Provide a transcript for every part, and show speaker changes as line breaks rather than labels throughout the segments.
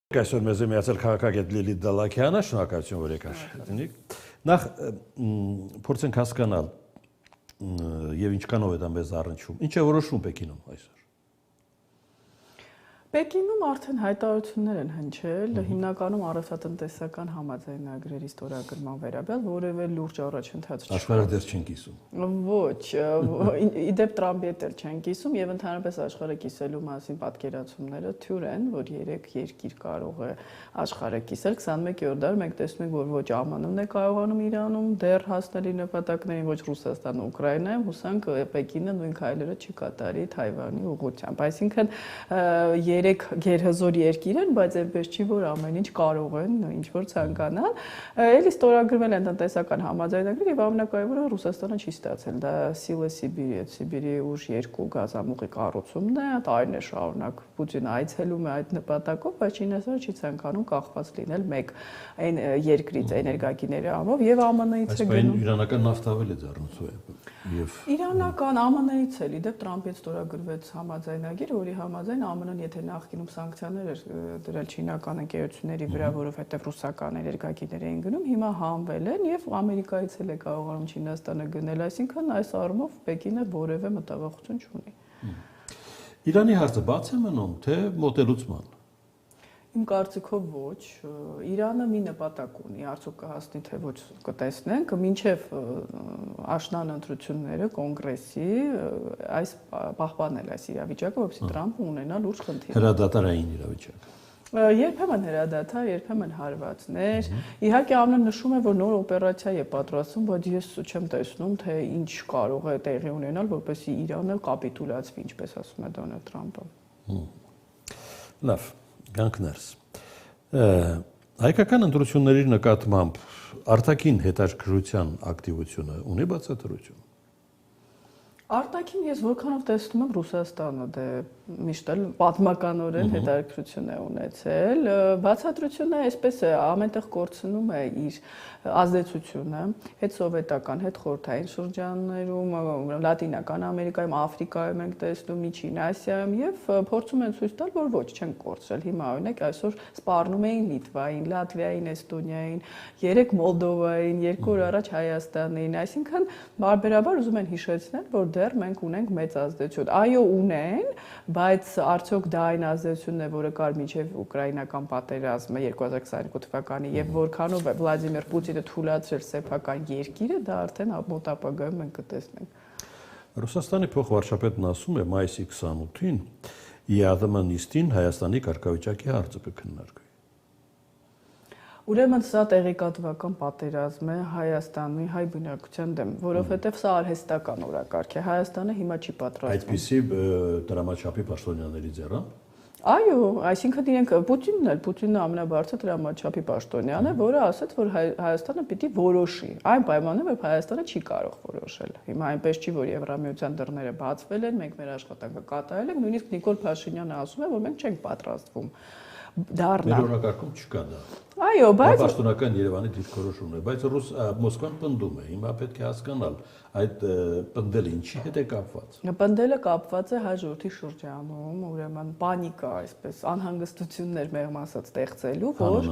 Այսօր մեզ է միացել քաղաքագետ Լիլիթ Դալաքյանը, շնորհակալություն, որ եկար։ Նախ փորձենք հասկանալ եւ ինչքանով է դա մեզ առնչվում։ Ինչ է որոշվում Պեկինում այսօր։
Պեկինում արդեն հայտարարություններ են հնչել, հիմնականում առևտրատնտեսական համաձայնագրերի ստորագրման վերաբերյալ որևէ լուրջ առաջընթաց չկա։
Աշխարհը դեռ չեն կիսում։
Ոչ, իդեպ Տրամպի հետ էլ չեն կիսում եւ ընդհանրապես աշխարհը կիսելու մասին պատկերացումները թյուր են, որ 3 երկիր կարող է աշխարհը կիսել 21-րդ դար մենք տեսնում ենք, որ ոչ ԱՄՆ-ն է կարողանում Իրանում դեռ հասնել իր նպատակներին, ոչ Ռուսաստանը, Ուկրաինայում, հուսանք Պեկինը նույն քայլերը չկատարի Թայվանի ուղղությամբ։ Այսինքն 3 գերհզոր երկիր են, բայց այնպես չի, որ ամեն ինչ կարող են, ինչ որ ցանկանալ։ Էլի ստորագրվել են տնտեսական համաձայնագրեր եւ ամենակարևորը Ռուսաստանը չի ստացել։ Դա Սիլե Սիբիրի, Սիբիրի ուժ 2 գազամուղի կառուցումն է, տարիներ շարունակ Պուտինը այցելում է այդ նպատակով, բայց Չինաստանը չի ցանկանում կախված լինել մեկ այն երկրից էներգագիների ամով եւ ԱՄՆ-ից է գնում։
Իրանական նավթավել է ձեռնոցու է եւ
Իրանական ԱՄՆ-ից էլ իդեպ Տրամպից ստորագրվեց համաձայնագիր, որի համաձայն ԱՄՆ-ն եթե նախկինում սանկցիաներ էր դրել չինական ընկերությունների վրա, որովհետեւ ռուսական էներգագիներ էին գնում, հիմա հանվել են եւ Ամերիկայից էլ է կարողանում Չինաստանը գնել, այսինքն այս առումով Պեկինը որևէ մտավախություն չունի։
Իրանի հարցը բաց է մնում, թե մոտելուցման։
Իմ կարծիքով ոչ, Իրանը մի նպատակ ունի, արդյոք կհասնի թե ոչ կտեսնենք, մինչև աշնան ընտրությունները կոնգրեսի այս պահպանել այս իրավիճակը, որովհետեւ Տրամպը ունենա լուրջ խնդիր։
Հրադադարային իրավիճակ։
Երբեմն հրադադար, երբեմն հարվածներ։ Իհարկե ԱՄՆ-ն նշում է, որ նոր օպերացիա է պատրաստում, բայց ես չեմ տեսնում, թե ինչ կարող է տեղի ունենալ, որպեսզի Իրանը կապիտուլացվի, ինչպես ասում է Դոնալդ Տրամպը։
Լավ, գանք ներս։ Հայկական ընտրությունների նկատմամբ արտաքին հետաքրքրության ակտիվությունը ունի բացատրություն։
Արտաքին ես որքանով տեսնում եմ Ռուսաստանը դե միշտ էլ պատմականորեն հետաքրքրություն է ունեցել, բացատրությունը այսպես է, ամենտեղ կորցնում է իր ազդեցությունը, հետ սովետական, հետ խորհրդային շրջաններում, Լատինական Ամերիկայում, Աֆրիկայում ենք տեսնում, Միջին Ասիայում եւ փորձում են ցույց տալ, որ ոչ չեն կորցրել։ Հիմա օրինակ այսօր սպառնում էին Լիտվային, Լատվիային, Էստոնիային, 3 Մոլդովային, 2 օր առաջ Հայաստանին, այսինքն բարբերաբար ուզում են հիշեցնել, որ դեռ մենք ունենք մեծ ազդեցություն։ Այո, ունեն, բայց արդյոք դա այն ազդեցությունն է, որը կար մինչև ուկրաինական պատերազմը 2022 թվականի եւ որքանով է Վլադիմիր Պուտինը թույլատրել սեփական երկիրը, դա արդեն մոտ ապագայում մենք կտեսնենք։
Ռուսաստանի փոխվարչապետն ասում է մայիսի 28-ին ԵԱՏՄ նիստին Հայաստանի կարգավիճակի հարցը կքննարկվի։
Ուրեմն սա տեղեկատվական պատերազմ է Հայաստանի հայ բնակության դեմ, որովհետև սա արհեստական օրակարգ է։ Հայաստանը հիմա չի պատրաստվում։
Այդպիսի դրամաչափի պաշտոնյաների ձեռը։
Այո, այսինքն իրենք Պուտինը ամենաբարձր դրամաչափի պաշտոնյան է, որը ասաց, որ Հայաստանը պիտի որոշի։ Այն պայմանով, որ Հայաստանը չի կարող որոշել։ Հիմա այնպես չի, որ Եվրամիության դռները բացվել են, մենք մեր աշխատանքը կատարել ենք, նույնիսկ Նիկոլ Փաշինյանը ասում է, որ մենք չենք պատրաստվում դառնալ։
Մեր օրակարգում չկա դա։
Այո, բայց
պաշտոնական Երևանի դիրքորոշումն է, բայց Մոսկվան պնդում է, հիմա պետք է հասկանալ այդ պնդելը ինչի հետ է կապված։
Պնդելը կապված է հայ ժողովրդի շրջանում, ուրեմն պանիկա, այսպես անհանգստություններ մեղմ ասած ստեղծելու, որ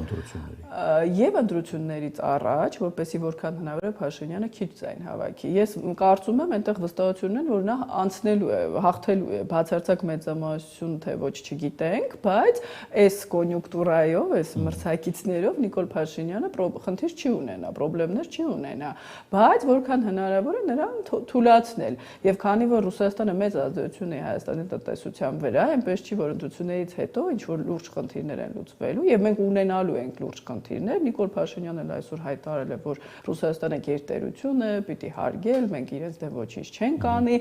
եւ ընտրություններից առաջ, որպեսզի որքան հնարավոր է Փաշինյանը քիչ ձայն հավաքի։ Ես կարծում եմ, այնտեղ վստահություն ունեն, որ նա անցնելու է, հաղթելու է, բացարձակ մեծամասնություն թե ոչ չգիտենք, բայց այս կոնյունկտուրայով, այս մրցակիցներով Նիկոլ Փաշինյանը խնդիր չի ունենա, խնդիրներ չի ունենա, բայց որքան հնարավոր է նրան թույլատրել եւ քանի որ Ռուսաստանը մեծ ազդեցություն է Հայաստանի տնտեսության վրա, այնպես չի որ ընտրություններից հետո ինչ որ լուրջ խնդիրներ են լուծվելու եւ մենք ունենալու ենք լուրջ խնդիրներ։ Նիկոլ Փաշինյանն էլ այսօր հայտարարել է, որ Ռուսաստանը գերտերություն է, պիտի հարգել, մենք իրենց դեմ ոչինչ չենք անի,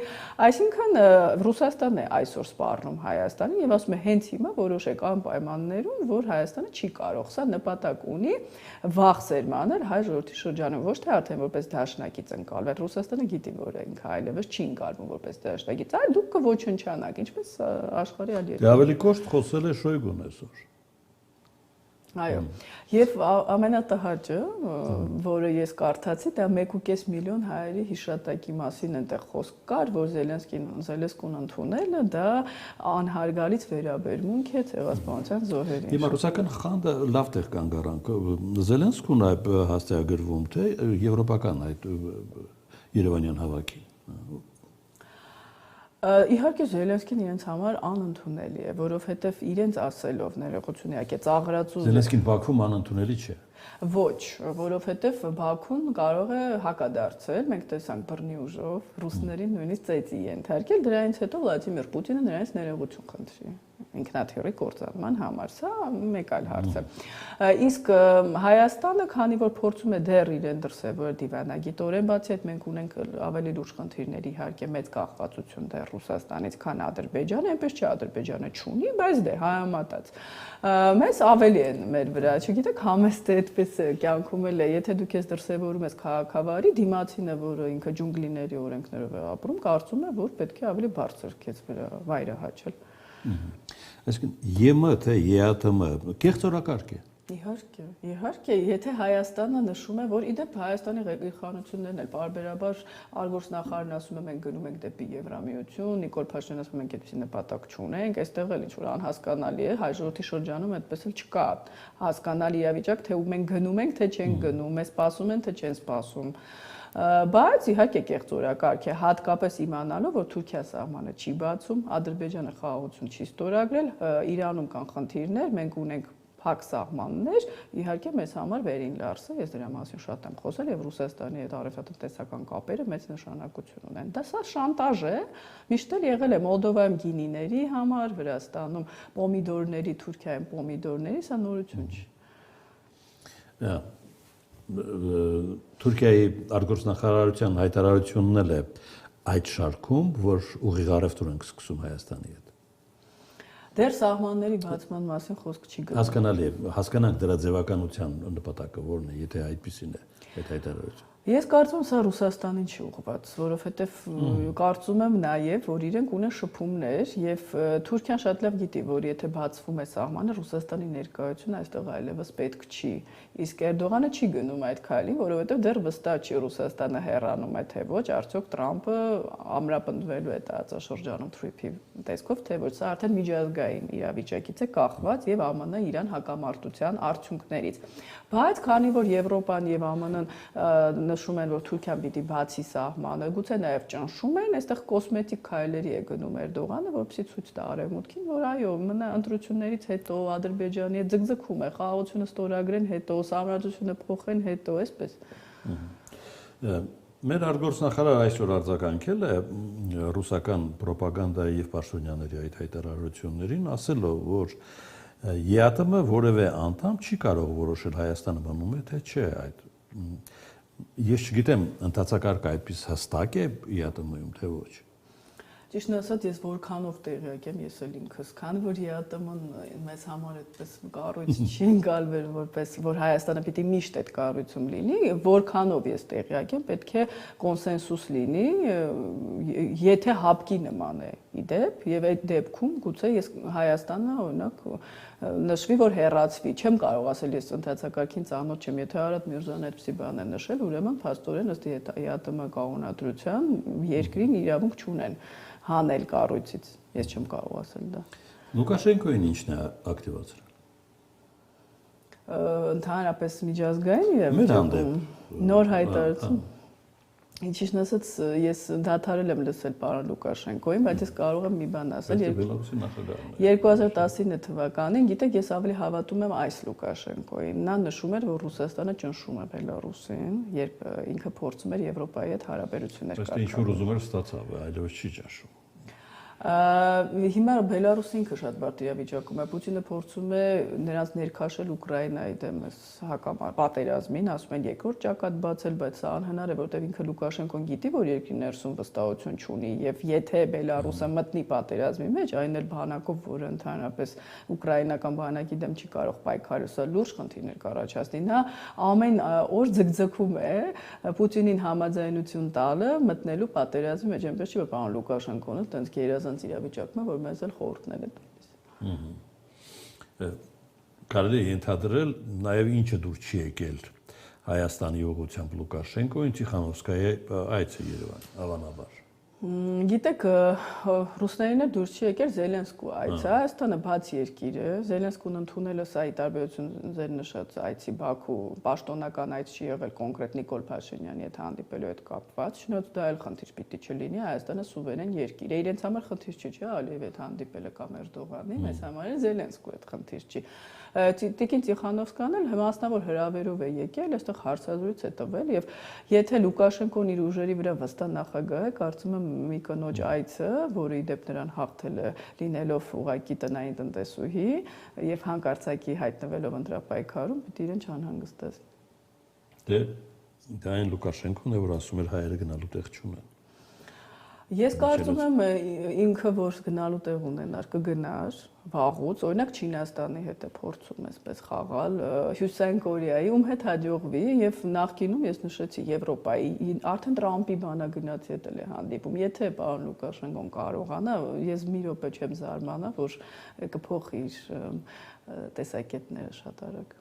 այսինքն Ռուսաստանն է այսօր սպառնում Հայաստանին եւ ասում է հենց հիմա որոշեք անպայմաններում, որ Հայաստանը չի կարող, սա նպատակ ունի վաղ սերմանել հայ ժողովրդի շրջանում, ոչ թե արդեն որպես դաշնակից ընկալվել։ Ռուսաստանը գիտի, որ ենք այլևս չի ընկալվում որպես դաշնակից, այլ դուք կոչնչանաք, ինչպես աշխարհի այլ երկրներ։
Ավելի կոշտ խոսել է Շոյգուն այսօր։
Այո, եւ ամենատհաճը, որը ես կարդացի, դա 1.5 միլիոն հայերի հիշատակի մասին այնտեղ խոսք կար, որ Զելենսկուն ընդունելը դա անհարգալից վերաբերմունք է ցեղասպանության զոհերին։
Հիմա ռուսական խանդը լավ տեղ կան գարանք։ Զելենսկուն է հաստատագրվում, թե եվրոպական այդ Երևանյան հավաքի։
Իհարկե Զելենսկին իրենց համար անընդունելի է, որովհետև իրենց ասելով ներողություն իհարկե ծաղրացու
Զելենսկին Բաքվում անընդունելի չէ։
Ոչ, որովհետև Բաքուն կարող է հակադարձել, մենք տեսանք բռնի ուժով ռուսներին նույնիսկ ծեծի ենթարկել, դրանից հետո Վլադիմիր Պուտինը նրանց ներողություն խնդրի ինքնաթիռի կործանման համար, սա մեկ այլ հարց է։ Իսկ Հայաստանը, քանի որ փորձում է դեռ իրեն դրսևորել դիվանագիտորեն, բացի այդ մենք ունենք ավելի լուրջ խնդիրներ, իհարկե մեծ կախվածություն դեռ Ռուսաստանից, քան Ադրբեջանը, այնպես չէ Ադրբեջանը չունի, բայց դե հայամատած։ Մեզ ավելի են մեր վրա, չգիտեք, համեստը այդպես կյանքում էլ է, եթե դուք ես դրսևորում ես քաղաքավարի, դիմացինը, որը ինքը ջունգլիների օրենքներով է ապրում, կարծում է, որ պետք է ավելի բարձր քեզ վրա վայրը հաչել։
Այսինքն ԵՄ թե ԵԱՏՄ կեղծ օրակարգ է։
Իհարկե, եթե Հայաստանը նշում է, որ իդեպ Հայաստանի իշխանություններն էլ պարբերաբար արտգործնախարարն ասում է մենք գնում ենք դեպի Եվրամիություն, Նիկոլ Փաշինյանն ասում է մենք այդպիսի նպատակ չունենք, այստեղ էլ ինչ-որ անհասկանալի է, հայ ժողովրդի շրջանում այդպես էլ չկա հասկանալի իրավիճակ, թե մենք գնում ենք, թե չենք գնում, մեզ սպասում են, թե չեն սպասում։ Բայց իհարկե կեղծ օրակարգ է, հատկապես իմանալով, որ Թուրքիա սահմանը չի բացում, Ադրբեջանը խաղաղություն չի ստորագրել, Իրանում կան խնդիրներ, մենք ունենք փակ սահմաններ, իհարկե մեզ համար վերին լարսը, ես դրա մասին շատ եմ խոսել եւ Ռուսաստանի հետ առևտրատնտեսական կապերը մեծ նշանակություն ունեն։ Դա սա շանտաժ է, միշտ էլ եղել է Մոլդովայում գինիների համար, Վրաստանում պոմիդորների, Թուրքիայում պոմիդորների, սա նորություն չի։
Թուրքիայի արտգործնախարարության հայտարարությունն էլ է այդ շարքում, որ ուղիղ առևտուր ենք սկսում Հայաստանի հետ։
Դեռ սահմանների բացման մասին խոսք չի գնում։
Հասկանալի է, հասկանանք դրա ձևականության նպատակը որն է, եթե այդպեսին է այդ հայտարարությունը։
Ես կարծում եմ սա Ռուսաստանին չի ուղղված, որովհետև կարծում եմ նաև, որ իրենք ունեն շփումներ եւ Թուրքիան շատ լավ գիտի, որ եթե բացվում է սահմանը, Ռուսաստանի ներկայությունը այստեղ այլևս պետք չի։ Իսկ Էրդողանը չի գնում այդ քայլին, որովհետև դեռ վստահ չի Ռուսաստանը հեռանում է թե ոչ, արդյոք Տրամփը ամրապնդվելու է տարածաշրջանում թրիփի տեսքով, թե ոչ, սա արդեն միջազգային իրավիճակից է կախված եւ ԱՄՆ իրան հակամարտության արդյունքներից։ Բայց քանի որ Եվրոպան եւ ԱՄՆ-ն նշում են, որ Թուրքիան պիտի բացի սահմանը, գուցե նաև ճնշում են, այստեղ կոսմետիկ քայլերի է գնում Էրդողանը, որպեսզի ցույց տա արևմուտքին, որ այո, մնա ընտրություններից հետո Ադրբեջանի հետ ձգձգում է, խաղաղությունը ստորագրեն հետո, սահմանադրությունը փոխեն հետո, այսպես։
Մեր արտգործնախարարը այսօր արձագանքել է ռուսական ռոպագանդայի եւ Փաշինյանների այդ հայտարարություններին, ասելով, որ ԵԱՏՄ որևէ անդամ չի կարող որոշել Հայաստանը մնում է թե չէ այդ։ Ես չգիտեմ, ընդհանրակարգ այդպես հստակ է ԵԱՏՄ-ում թե ոչ։
Ճիշտն ասած, ես որքանով տեղյակ եմ, ես էլ ինքս, քանի որ ԵԱՏՄ-ն մեզ համար այդպես կառույց չի ընկալվել, որպես որ Հայաստանը պիտի միշտ այդ կառույցում լինի, որքանով ես տեղյակ եմ, պետք է կոնսենսուս լինի, եթե հապկի նման է իդեպ, եւ այդ դեպքում գուցե ես Հայաստանը օրինակ նշվի, որ հեռացվի, չեմ կարող ասել ես ընդհանրակարգին ծանոթ չեմ, եթե Արադ Միրզոյանը այդպեսի բան է նշել, ուրեմն փաստորեն ըստ ԵԱՏՄ կանոնադրության երկրին իրավունք չունեն հանել կառույցից, ես չեմ կարող ասել դա։
Լուկաշենկոին ի՞նչն է ակտիվացրել։
Ընդհանրապես միջազգային իրավիճակում նոր հայտարարություն։ Ինչիշն ասած, ես դադարել եմ լսել պարոն Լուկաշենկոին, բայց ես կարող եմ մի բան ասել։ 2019 թվականին, գիտեք, ես ավելի հավատում եմ այս Լուկաշենկոին։ Նա նշում էր, որ Ռուսաստանը ճնշում է Բելարուսին, երբ ինքը փորձում էր Եվրոպայի հետ հարաբերություններ կարգավորել։
Բայց ինչ որ ուզում էր ստացավ, այլևս չի ճնշում։
Հիմա Բելարուսը ինքը շատ բարդ իրավիճակում է, Պուտինը փորձում է նրանց ներքաշել Ուկրաինայի դեմ պատերազմին, ասում են երկրորդ ճակատ բացել, բայց սա անհնար է, որտեղ ինքը Լուկաշենկոն գիտի, որ երկրի ներսում վստահություն չունի, եւ եթե Բելարուսը մտնի պատերազմի մեջ, այն էլ բանակով, որը ընդհանրապես ուկրաինական բանակի դեմ չի կարող պայքարել, սա լուրջ խնդիրներ կառաջացնի։ Նա ամեն օր ձգձգում է Պուտինին համաձայնություն տալը մտնելու պատերազմի մեջ, այնպես չի որ պարոն Լուկաշենկոնը տենց իրավիճակում է, որ մեզ էլ խորհուրդներ է տալիս։
կարելի է ենթադրել նաև ինչը դուր չի եկել Հայաստանի ուղղությամբ Լուկաշենկոին Տիխանովսկայի այցը Երևան, հավանաբար։
Գիտեք, ռուսներին է դուրս չի եկել Զելենսկու այցը, Հայաստանը բաց երկիր է, Զելենսկուն ընդունելը սա ի տարբերություն ձեր նշած այցի Բաքու պաշտոնական այց չի եղել կոնկրետ Նիկոլ Փաշինյանի հետ հանդիպելու հետ կապված, շնորհիվ դա էլ խնդիր պիտի չլինի, Հայաստանը սուվերեն երկիր է, իրենց համար խնդիր չի, չէ՞, Ալիևի հետ հանդիպելը կամ Էրդողանի, մեզ համար էլ Զելենսկու հետ խնդիր չի։ Տիկին Տիխանովսկան էլ մասնավոր հրավերով է եկել, այստեղ հարցազրույց է տվել եւ եթե Լուկաշենկոն իր ուժերի վրա վստահ նախագահ է, կարծում եմ մի կնոջ այցը, որը ի դեպ նրան հաղթել է լինելով ուղակի տնային տնտեսուհի եւ հանկարծակի հայտնվելով ընտրապայքարում, պիտի իրեն չանհանգստացնի։
Դե դա այն Լուկաշենկոն է, որ ասում էր հայերը գնալու տեղ չունեն։
Ես կարծում եմ ինքը որ գնալու տեղ ունենար կգնար վաղուց, օրինակ Չինաստանի հետ է փորձում այսպես խաղալ, Հյուսիսային Կորեայի, ում հետ հաջողվի եւ նախկինում ես նշեցի Եվրոպայի, արդեն Տրամպի բանագնացի հետ էլ է հանդիպում։ Եթե պարոն Լուկաշենկոն կարողանա, ես մի րոպե չեմ զարմանա, որ կփոխի իր տեսակետները շատ արագ։